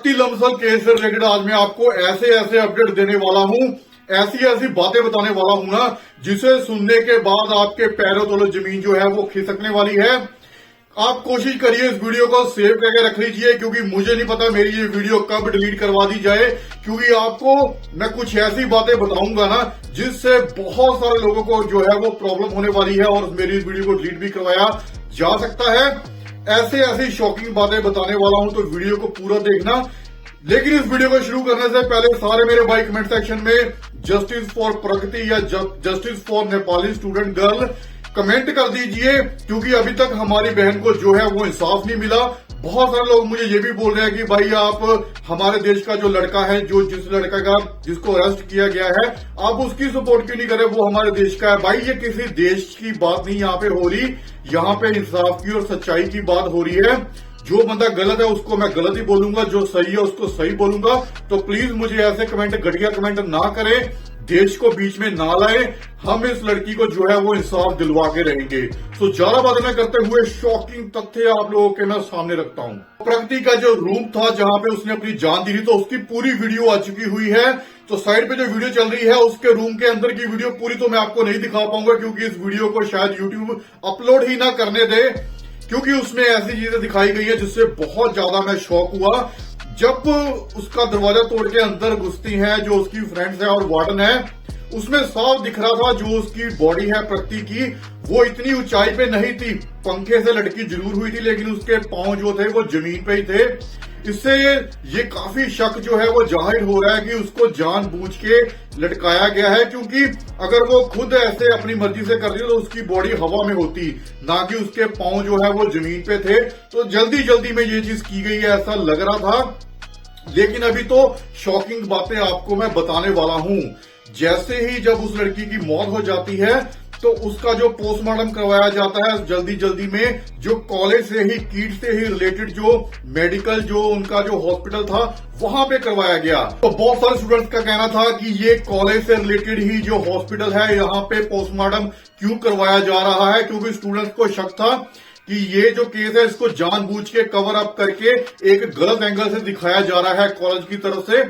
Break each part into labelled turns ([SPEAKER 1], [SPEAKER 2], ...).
[SPEAKER 1] प्रगति लमसल case से related आज मैं आपको ऐसे ऐसे अपडेट देने वाला हूं, ऐसी ऐसी बातें बताने वाला हूं ना, जिसे सुनने के बाद आपके पैरों तले जमीन जो है वो खिसकने वाली है। आप कोशिश करिए इस वीडियो को सेव करके रख लीजिए, क्योंकि मुझे नहीं पता मेरी ये वीडियो कब डिलीट करवा दी जाए, क्योंकि आपको मैं कुछ ऐसी बातें बताऊंगा ना जिससे बहुत सारे लोगों को जो है वो प्रॉब्लम होने वाली है और मेरी इस वीडियो को डिलीट भी करवाया जा सकता है। ऐसे ऐसी शॉकिंग बातें बताने वाला हूं, तो वीडियो को पूरा देखना। लेकिन इस वीडियो को शुरू करने से पहले सारे मेरे भाई कमेंट सेक्शन में जस्टिस फॉर प्रगति या justice for Nepali student girl comment कर दीजिए, क्योंकि अभी तक हमारी बहन को जो है वो इंसाफ नहीं मिला। बहुत सारे लोग मुझे ये भी बोल रहे हैं कि भाई आप हमारे देश का जो लड़का है, जो जिस लड़का का जिसको अरेस्ट किया गया है, आप उसकी सपोर्ट क्यों नहीं कर रहे, वो हमारे देश का है। भाई ये किसी देश की बात नहीं यहाँ पे हो रही, यहाँ पे इंसाफ की और सच्चाई की बात हो रही है। जो बंदा गलत है उसको मैं गलत ही बोलूंगा, जो सही है उसको सही बोलूंगा। तो प्लीज मुझे ऐसे कमेंट, घटिया कमेंट ना करें, देश को बीच में ना लाए। हम इस लड़की को जो है वो इंसाफ दिलवा के रहेंगे। तो ज्यादा बातें न करते हुए शॉकिंग तथ्य आप लोगों के मैं सामने रखता हूं। प्रगति का जो रूम था जहां पे उसने अपनी जान दी थी, तो उसकी पूरी वीडियो आ चुकी हुई है। तो साइड पे जो वीडियो चल रही है उसके रूम के अंदर की वीडियो पूरी तो मैं आपको नहीं दिखा पाऊंगा, क्योंकि इस वीडियो को शायद यूट्यूब अपलोड ही ना करने दे, क्योंकि उसमें ऐसी चीजें दिखाई गई है जिससे बहुत ज्यादा मैं शॉक हुआ। जब उसका दरवाजा तोड़ के अंदर घुसती हैं जो उसकी फ्रेंड्स है और वार्डन है, उसमें साफ दिख रहा था जो उसकी बॉडी है प्रगति की, वो इतनी ऊंचाई पे नहीं थी। पंखे से लटकी जरूर हुई थी, लेकिन उसके पांव जो थे वो जमीन पे ही थे। इससे ये काफी शक जो है वो जाहिर हो रहा है कि उसको जानबूझ के लटकाया गया है, क्योंकि अगर वो खुद ऐसे अपनी मर्जी से करती तो उसकी बॉडी हवा में होती, ना कि उसके पांव जो है वो जमीन पे थे। तो जल्दी जल्दी में ये चीज की गई है ऐसा लग रहा था। लेकिन अभी तो शॉकिंग बातें आपको मैं बताने वाला हूं। जैसे ही जब उस लड़की की मौत हो जाती है तो उसका जो पोस्टमार्टम करवाया जाता है जल्दी जल्दी में, जो कॉलेज से ही कीट से ही रिलेटेड जो मेडिकल जो उनका जो हॉस्पिटल था वहां पे करवाया गया। तो बहुत सारे स्टूडेंट्स का कहना था कि ये कॉलेज से रिलेटेड ही जो हॉस्पिटल है यहाँ पे पोस्टमार्टम क्यों करवाया जा रहा है, क्योंकि स्टूडेंट्स को शक था कि ये जो केस है इसको जानबूझ के कवर अप करके एक गलत एंगल से दिखाया जा रहा है कॉलेज की तरफ से।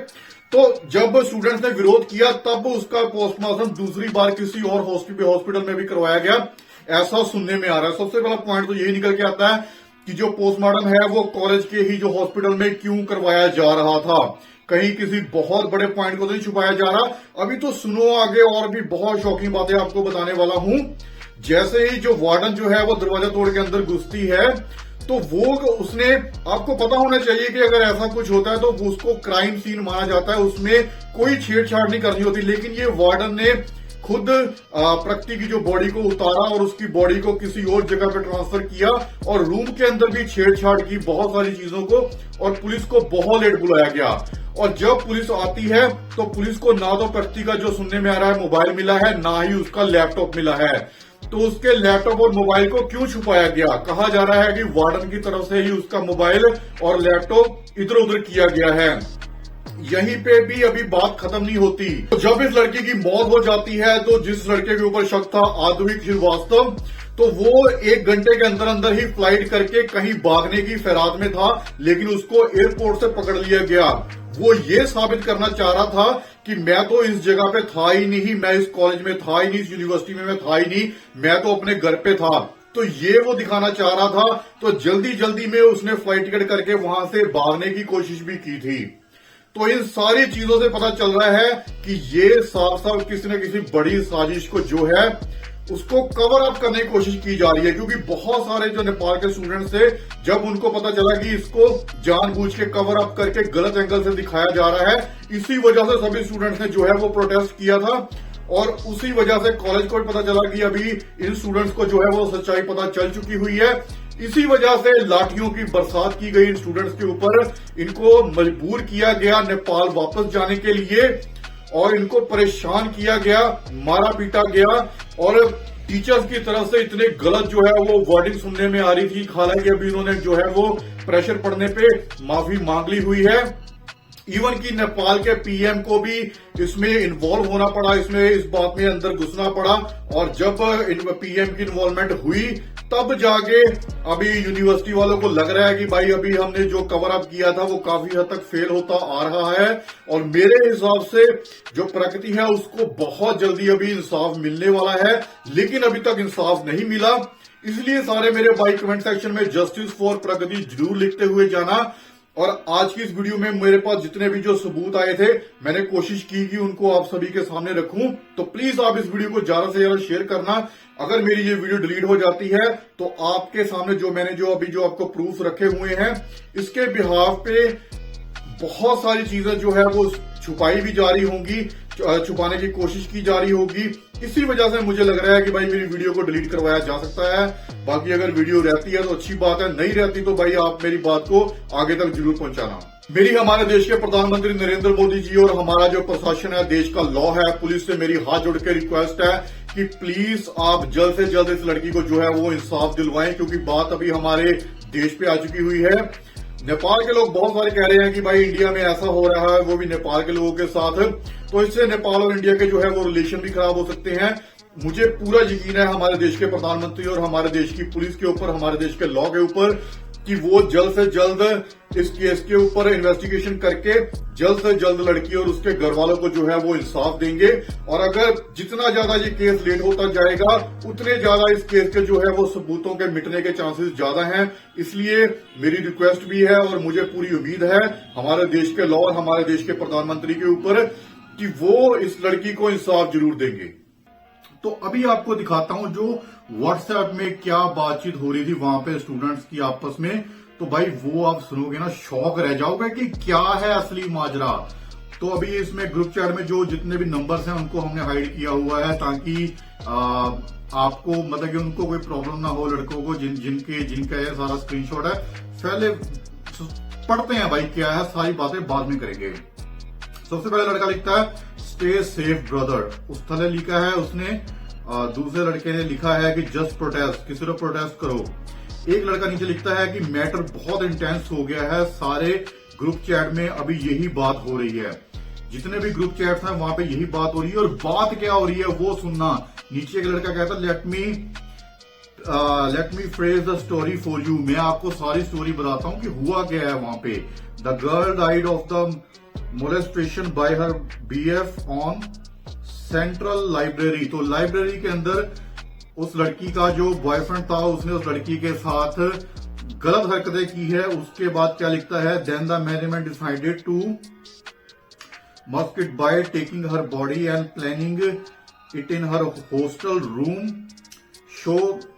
[SPEAKER 1] तो जब स्टूडेंट्स ने विरोध किया तब उसका पोस्टमार्टम दूसरी बार किसी और हॉस्पिटल में भी करवाया गया, ऐसा सुनने में आ रहा है। सबसे पहला पॉइंट तो यही निकल के आता है कि जो पोस्टमार्टम है वो कॉलेज के ही जो हॉस्पिटल में क्यों करवाया जा रहा था। कहीं किसी बहुत बड़े पॉइंट को तो नहीं छुपाया जा रहा। अभी तो सुनो आगे और भी बहुत शॉकिंग बातें आपको बताने वाला हूं। जैसे ही जो वार्डन जो है वो दरवाजा तोड़ के अंदर घुसती है, तो वो उसने, आपको पता होना चाहिए कि अगर ऐसा कुछ होता है तो उसको क्राइम सीन माना जाता है, उसमें कोई छेड़छाड़ नहीं करनी होती। लेकिन ये वार्डन ने खुद प्रगति की जो बॉडी को उतारा और उसकी बॉडी को किसी और जगह पे ट्रांसफर किया और रूम के अंदर भी छेड़छाड़ की बहुत सारी चीजों को, और पुलिस को बहुत लेट बुलाया गया। और जब पुलिस आती है तो पुलिस को ना तो प्रगति का जो सुनने में आ रहा है मोबाइल मिला है, ना ही उसका लैपटॉप मिला है। तो उसके लैपटॉप और मोबाइल को क्यों छुपाया गया? कहा जा रहा है कि वार्डन की तरफ से ही उसका मोबाइल और लैपटॉप इधर उधर किया गया है। यहीं पे भी अभी बात खत्म नहीं होती। तो जब इस लड़की की मौत हो जाती है तो जिस लड़के के ऊपर शक था आद्विक श्रीवास्तव, तो वो 1 घंटे के अंदर अंदर ही फ्लाइट करके कहीं भागने की फिराद में था, लेकिन उसको एयरपोर्ट से पकड़ लिया गया। वो ये साबित करना चाह रहा था कि मैं तो इस जगह पे था ही नहीं, मैं इस कॉलेज में था ही नहीं, इस यूनिवर्सिटी में मैं था ही नहीं, मैं तो अपने घर पे था। तो ये वो दिखाना चाह रहा था। तो जल्दी जल्दी में उसने फ्लाइट टिकट करके वहां से भागने की कोशिश भी की थी। तो इन सारी चीजों से पता चल रहा है कि ये साफ साफ किसी न किसी बड़ी साजिश को जो है उसको कवर अप करने की कोशिश की जा रही है। क्योंकि बहुत सारे जो नेपाल के स्टूडेंट्स थे, जब उनको पता चला कि इसको जानबूझ के कवर अप करके गलत एंगल से दिखाया जा रहा है, इसी वजह से सभी स्टूडेंट्स ने जो है वो प्रोटेस्ट किया था। और उसी वजह से कॉलेज को भी पता चला कि अभी इन स्टूडेंट्स को जो है वो सच्चाई पता चल चुकी हुई है। इसी वजह से लाठियों की बरसात की गई इन स्टूडेंट्स के ऊपर, इनको मजबूर किया गया नेपाल वापस जाने के लिए और इनको परेशान किया गया, मारा पीटा गया। और टीचर्स की तरफ से इतने गलत जो है वो वर्डिंग सुनने में आ रही थी। हालांकि अभी इन्होंने जो है वो प्रेशर पड़ने पे माफी मांग ली हुई है। इवन कि नेपाल के पीएम को भी इसमें इन्वॉल्व होना पड़ा, इसमें इस बात में अंदर घुसना पड़ा। और जब पीएम की इन्वॉल्वमेंट हुई तब जाके अभी यूनिवर्सिटी वालों को लग रहा है कि भाई अभी हमने जो कवर अप किया था वो काफी हद तक फेल होता आ रहा है, और मेरे हिसाब से जो प्रगति है उसको बहुत जल्दी अभी इंसाफ मिलने वाला है, लेकिन अभी तक इंसाफ नहीं मिला। इसलिए सारे मेरे भाई कमेंट सेक्शन में जस्टिस फॉर प्रगति जरूर लिखते हुए जाना। और आज की इस वीडियो में मेरे पास जितने भी जो सबूत आए थे मैंने कोशिश की कि उनको आप सभी के सामने रखूं, तो प्लीज आप इस वीडियो को ज्यादा से ज्यादा शेयर करना। अगर मेरी ये वीडियो डिलीट हो जाती है तो आपके सामने जो मैंने जो अभी जो आपको प्रूफ रखे हुए हैं इसके बिहाफ पे बहुत सारी चीजें जो है वो छुपाई भी जा रही होंगी, छुपाने की कोशिश की जा रही होगी। इसी वजह से मुझे लग रहा है कि भाई मेरी वीडियो को डिलीट करवाया जा सकता है। बाकी अगर वीडियो रहती है तो अच्छी बात है, नहीं रहती तो भाई आप मेरी बात को आगे तक जरूर पहुंचाना। मेरी हमारे देश के प्रधानमंत्री नरेंद्र मोदी जी और हमारा जो प्रशासन है, देश का लॉ है, पुलिस से मेरी हाथ जोड़ के रिक्वेस्ट है कि प्लीज आप जल्द से जल्द इस लड़की को जो है वो इंसाफ दिलवाएं, क्योंकि बात अभी हमारे देश पे आ चुकी हुई है। नेपाल के लोग बहुत सारे कह रहे हैं कि भाई इंडिया में ऐसा हो रहा है, वो भी नेपाल के लोगों के साथ, तो इससे नेपाल और इंडिया के जो है वो रिलेशन भी खराब हो सकते हैं। मुझे पूरा यकीन है हमारे देश के प्रधानमंत्री और हमारे देश की पुलिस के ऊपर, हमारे देश के लॉ के ऊपर, कि वो जल्द से जल्द इस केस के ऊपर इन्वेस्टिगेशन करके जल्द से जल्द लड़की और उसके घर वालों को जो है वो इंसाफ देंगे। और अगर जितना ज्यादा ये केस लेट होता जाएगा उतने ज्यादा इस केस के जो है वो सबूतों के मिटने के चांसेस ज्यादा हैं। इसलिए मेरी रिक्वेस्ट भी है और मुझे पूरी उम्मीद है हमारे देश के लॉ और हमारे देश के प्रधानमंत्री के ऊपर कि वो इस लड़की को इंसाफ जरूर देंगे। तो अभी आपको दिखाता हूं जो व्हाट्सएप में क्या बातचीत हो रही थी वहां पे स्टूडेंट्स की आपस में। तो भाई वो आप सुनोगे ना शॉक रह जाओगे कि क्या है असली माजरा। तो अभी इसमें ग्रुप चैट में जो जितने भी नंबर्स हैं उनको हमने हाइड किया हुआ है ताकि आपको मतलब कि उनको कोई प्रॉब्लम ना हो, लड़कों को जिनका ये सारा स्क्रीनशॉट है। पहले पढ़ते हैं भाई क्या है, सारी बातें बाद में करेंगे। सबसे पहले लड़का लिखता है स्टे सेफ ब्रदर, उस थले लिखा है उसने। दूसरे लड़के ने लिखा है कि जस्ट प्रोटेस्ट, किसी को प्रोटेस्ट करो। एक लड़का नीचे लिखता है कि मैटर बहुत इंटेंस हो गया है, सारे ग्रुप चैट में अभी यही बात हो रही है, जितने भी ग्रुप चैट्स हैं वहां पे यही बात हो रही है। और बात क्या हो रही है वो सुनना। नीचे एक लड़का कहता है let me phrase the story for you, मैं आपको सारी स्टोरी बताता हूं कि हुआ क्या है वहां पे। The girl died of the molestation bye her BF on central library. तो लाइब्रेरी के अंदर उस लड़की का जो बॉयफ्रेंड था उसने उस लड़की के साथ गलत हरकतें की है। उसके बाद क्या लिखता है, then the management decided to mask it by taking her body and planning it in her hostel room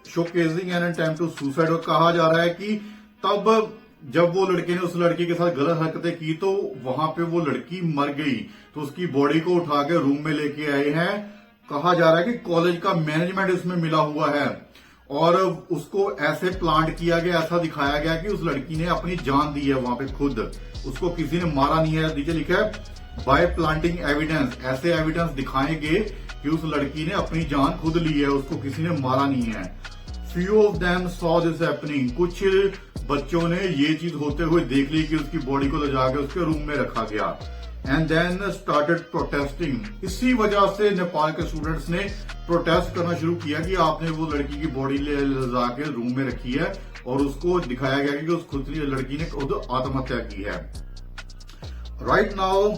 [SPEAKER 1] showcasing an attempt to suicide. और कहा जा रहा है कि तब जब वो लड़के ने उस लड़की के साथ गलत हरकतें की तो वहां पे वो लड़की मर गई, तो उसकी बॉडी को उठा के रूम में लेके आए हैं। कहा जा रहा है कि कॉलेज का मैनेजमेंट इसमें मिला हुआ है और उसको ऐसे प्लांट किया गया, ऐसा दिखाया गया कि उस लड़की ने अपनी जान दी है वहां पे खुद, उसको किसी ने मारा नहीं है। नीचे लिखा है बाय प्लांटिंग एविडेंस, ऐसे एविडेंस दिखाएंगे कि उस लड़की ने अपनी जान खुद ली है, उसको किसी ने मारा नहीं है। Few of them saw this happening, कुछ बच्चों ने ये चीज होते हुए देख ली कि उसकी बॉडी को ले जाकर उसके रूम में रखा गया। And then started protesting. इसी वजह से नेपाल के स्टूडेंट्स ने प्रोटेस्ट करना शुरू किया कि आपने वो लड़की की बॉडी ले जाके रूम में रखी है, और उसको दिखाया गया कि उस खुद लड़की ने खुद आत्महत्या की है। Right now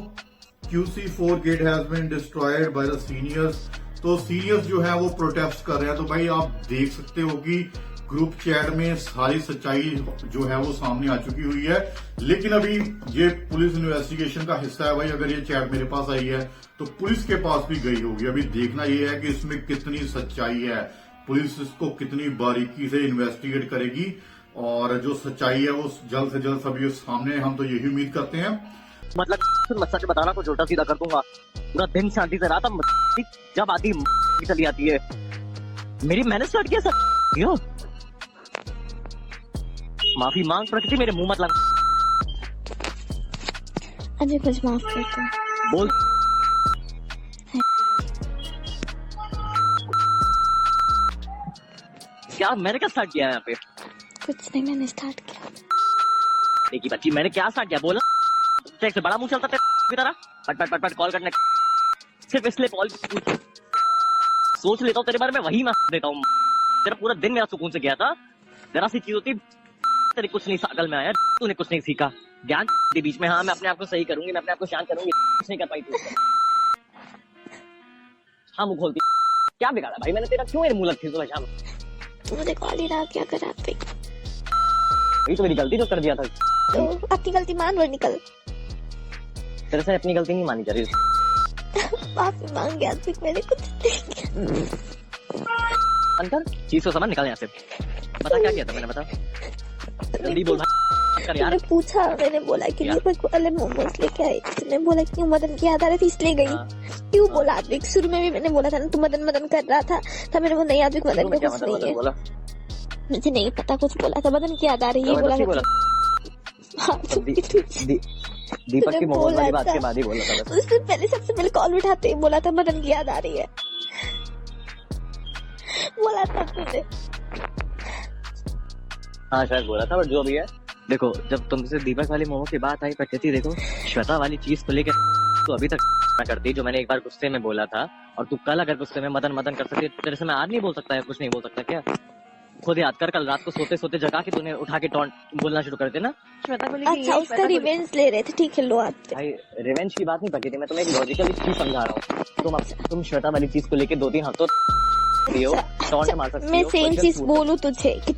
[SPEAKER 1] QC4 gate has been destroyed by the seniors. तो सीनियर्स जो है वो प्रोटेस्ट कर रहे हैं। तो भाई आप देख सकते हो कि ग्रुप चैट में सारी सच्चाई जो है वो सामने आ चुकी हुई है। लेकिन अभी ये पुलिस इन्वेस्टिगेशन का हिस्सा है भाई। अगर ये चैट मेरे पास आई है तो पुलिस के पास भी गई होगी। अभी देखना ये है कि इसमें कितनी सच्चाई है, पुलिस इसको कितनी बारीकी से इन्वेस्टिगेट करेगी और जो सच्चाई है वो जल्द से जल्द सभी सामने, हम तो यही उम्मीद करते हैं।
[SPEAKER 2] मतलब मत सच बताना कुछ उल्टा सीधा कर दूंगा। पूरा दिन शांति से रहा था, जब आती चली आती है। मेरी मैंने स्टार्ट किया सर, माफी मांग प्रकृति, मेरे मुंह मत लग।
[SPEAKER 3] अजय कुछ माफ कर दो।
[SPEAKER 2] बोल। क्या मैंने क्या स्टार्ट किया है यहाँ पे?
[SPEAKER 3] कुछ नहीं, मैंने स्टार्ट किया।
[SPEAKER 2] देखी बच्ची, मैंने क्या स्टार्ट किया बोला? चेक से बड़ा मुंह चलता तेरी तरह, पट पट पट पट कॉल करने, सिर्फ इसलिए कॉल सोच लेता हूँ तेरे बारे में, वही मैं देता हूँ। तेरा पूरा दिन मेरा सुकून से गया था। जरा सी चीज होती तेरे कुछ नहीं अकल में आया, तूने कुछ नहीं सीखा। ज्ञान के बीच में हाँ मैं अपने आप को सही करूंगी, मैं अपने आप को शांत करूंगी, कुछ नहीं कर पाई तू। हाँ मुंह खोलती, क्या बिगाड़ा भाई मैंने तेरा, क्यों मेरे मुंह लगती सुबह शाम?
[SPEAKER 3] मुझे कॉल ही रहा क्या कराते।
[SPEAKER 2] यही तो मेरी गलती जो कर दिया था।
[SPEAKER 3] तो अपनी गलती मान और निकल।
[SPEAKER 2] तेरे से अपनी गलती नहीं मानी जा रही।
[SPEAKER 3] माफी मांग गया तू, मैंने कुछ नहीं किया।
[SPEAKER 2] अंतर चीज को समझ, निकल यहाँ से। बता क्या किया था मैंने, बता जल्दी बोल भाई, कर यार।
[SPEAKER 3] मैंने पूछा, मैंने बोला कि दीपक वाले मोमोज लेके आई। तूने बोला कि मदन की याद आ रही थी इसलिए गई। क्यों बोला आद्विक? शुरू में भी मैंने बोला था ना तू मदन मदन कर रहा था मेरे को नहीं आद्विक मदन को कुछ नहीं है। मुझे नहीं पता, कुछ बोला था मदन की याद आ रही है बोला था।
[SPEAKER 2] दीपक की मोमोज वाली बात के बाद ही बोला था।
[SPEAKER 3] उससे पहले सबसे पहले कॉल उठाते ही बोला था मदन की याद आ रही है, बोला था तुझे।
[SPEAKER 2] हाँ शायद बोला था, बट जो भी है देखो, जब तुमसे दीपक वाली मोमो की बात आई प्रकृति, देखो श्वेता वाली चीज को लेकर तो अभी तक मैं करती जो मैंने एक बार गुस्से में बोला था, और तू कल अगर गुस्से में मदन मदन कर सकती तेरे से मैं आज नहीं बोल सकता है, कुछ नहीं बोल सकता क्या? खुद याद कर, कल रात को सोते सोते जगा के तूने उठा के टॉन्ट बोलना शुरू कर देना श्वेता को लेके।
[SPEAKER 3] अच्छा उसका रिवेंज ले रहे थे, ठीक है लो आते।
[SPEAKER 2] भाई रिवेंज की बात नहीं पकी थी, मैं तुम्हें एक लॉजिकल चीज समझा रहा हूँ। तुम श्वेता वाली चीज को लेके 2-3 हफ्तों टॉन्ट मार सकती हो।
[SPEAKER 3] मैं सेम चीज बोलूं तुझे कि